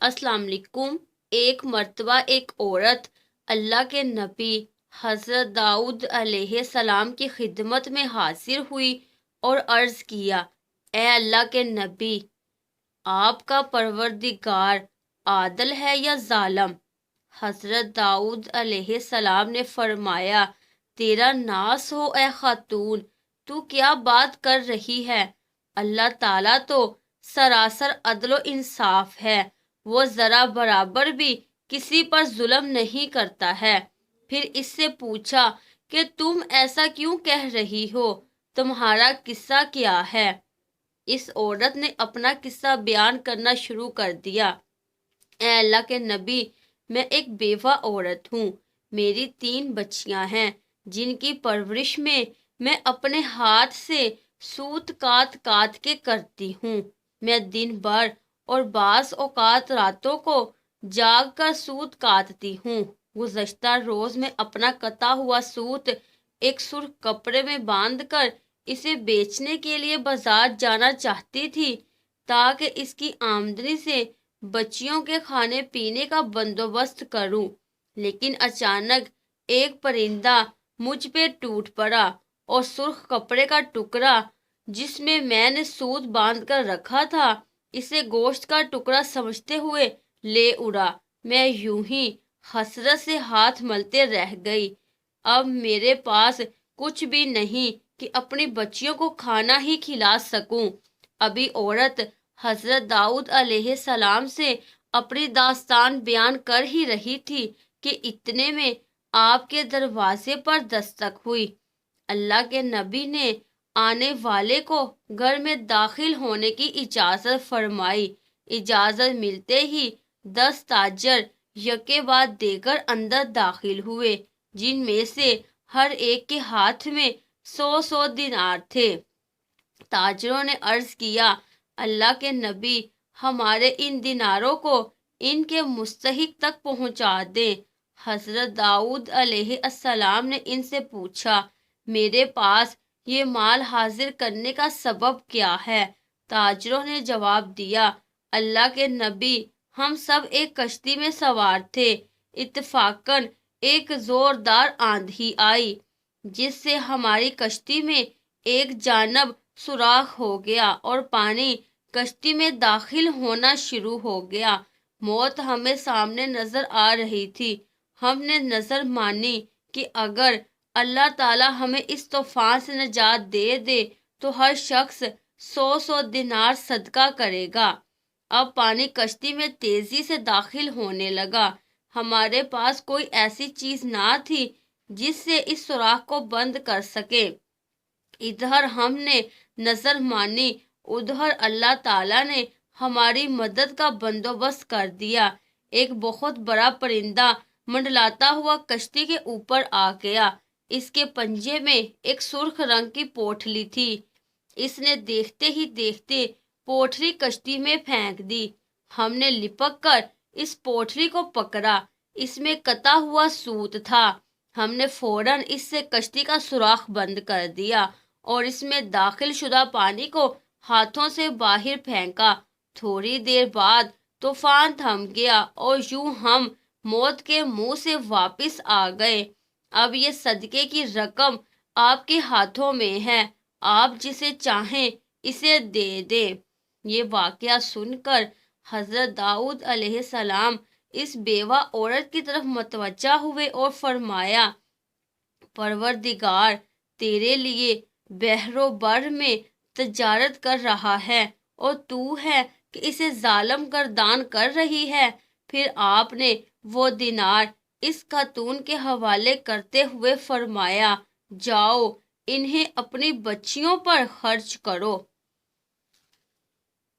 السلام علیکم۔ ایک مرتبہ ایک عورت اللہ کے نبی حضرت داؤد علیہ السلام کی خدمت میں حاضر ہوئی اور عرض کیا، اے اللہ کے نبی، آپ کا پروردگار عادل ہے یا ظالم؟ حضرت داؤد علیہ السلام نے فرمایا، تیرا ناس ہو اے خاتون، تو کیا بات کر رہی ہے؟ اللہ تعالیٰ تو سراسر عدل و انصاف ہے، وہ ذرا برابر بھی کسی پر ظلم نہیں کرتا ہے۔ پھر اس سے پوچھا کہ تم ایسا کیوں کہہ رہی ہو، تمہارا قصہ کیا ہے؟ اس عورت نے اپنا قصہ بیان کرنا شروع کر دیا۔ اے اللہ کے نبی، میں ایک بیوہ عورت ہوں، میری 3 بچیاں ہیں جن کی پرورش میں اپنے ہاتھ سے سوت کاٹ کاٹ کے کرتی ہوں۔ میں دن بھر اور بعض اوقات راتوں کو جاگ کر سوت کاٹتی ہوں۔ گزشتہ روز میں اپنا کتا ہوا سوت ایک سرخ کپڑے میں باندھ کر اسے بیچنے کے لیے بازار جانا چاہتی تھی تاکہ اس کی آمدنی سے بچیوں کے کھانے پینے کا بندوبست کروں، لیکن اچانک ایک پرندہ مجھ پہ ٹوٹ پڑا اور سرخ کپڑے کا ٹکڑا جس میں نے سوت باندھ کر رکھا تھا، اسے گوشت کا ٹکڑا سمجھتے ہوئے لے اڑا۔ میں یوں ہی حسرت سے ہاتھ ملتے رہ گئی۔ اب میرے پاس کچھ بھی نہیں کہ اپنی بچیوں کو کھانا ہی کھلا سکوں۔ ابھی عورت حضرت داؤد علیہ السلام سے اپنی داستان بیان کر ہی رہی تھی کہ اتنے میں آپ کے دروازے پر دستک ہوئی۔ اللہ کے نبی نے آنے والے کو گھر میں داخل ہونے کی اجازت فرمائی۔ اجازت ملتے ہی 10 تاجر یکے بعد دیگر اندر داخل ہوئے، جن میں سے ہر ایک کے ہاتھ میں 100 دینار تھے۔ تاجروں نے عرض کیا، اللہ کے نبی، ہمارے ان دیناروں کو ان کے مستحق تک پہنچا دیں۔ حضرت داؤد علیہ السلام نے ان سے پوچھا، میرے پاس یہ مال حاضر کرنے کا سبب کیا ہے؟ تاجروں نے جواب دیا، اللہ کے نبی، ہم سب ایک کشتی میں سوار تھے، اتفاقاً ایک زوردار آندھی آئی جس سے ہماری کشتی میں ایک جانب سوراخ ہو گیا اور پانی کشتی میں داخل ہونا شروع ہو گیا۔ موت ہمیں سامنے نظر آ رہی تھی۔ ہم نے نظر مانی کہ اگر اللہ تعالیٰ ہمیں اس طوفان سے نجات دے دے تو ہر شخص 100 دینار صدقہ کرے گا۔ اب پانی کشتی میں تیزی سے داخل ہونے لگا۔ ہمارے پاس کوئی ایسی چیز نہ تھی جس سے اس سوراخ کو بند کر سکے۔ ادھر ہم نے نظر مانی، ادھر اللہ تعالیٰ نے ہماری مدد کا بندوبست کر دیا۔ ایک بہت بڑا پرندہ منڈلاتا ہوا کشتی کے اوپر آ گیا۔ اس کے پنجے میں ایک سرخ رنگ کی پوٹلی تھی۔ اس نے دیکھتے ہی دیکھتے پوٹلی کشتی میں پھینک دی۔ ہم نے لپک کر اس پوٹلی کو پکڑا، اس میں کتا ہوا سوت تھا۔ ہم نے فوراً اس سے کشتی کا سوراخ بند کر دیا اور اس میں داخل شدہ پانی کو ہاتھوں سے باہر پھینکا۔ تھوڑی دیر بعد طوفان تھم گیا اور یوں ہم موت کے منہ سے واپس آ گئے۔ اب یہ صدقے کی رقم آپ کے ہاتھوں میں ہے، آپ جسے چاہیں اسے دے دیں۔ یہ واقعہ سن کر حضرت داؤد علیہ السلام اس بیوہ عورت کی طرف متوجہ ہوئے اور فرمایا، پروردگار تیرے لیے بحر و بر میں تجارت کر رہا ہے اور تو ہے کہ اسے ظالم گردان کر رہی ہے۔ پھر آپ نے وہ دینار اس خاتون کے حوالے کرتے ہوئے فرمایا، جاؤ انہیں اپنی بچیوں پر خرچ کرو۔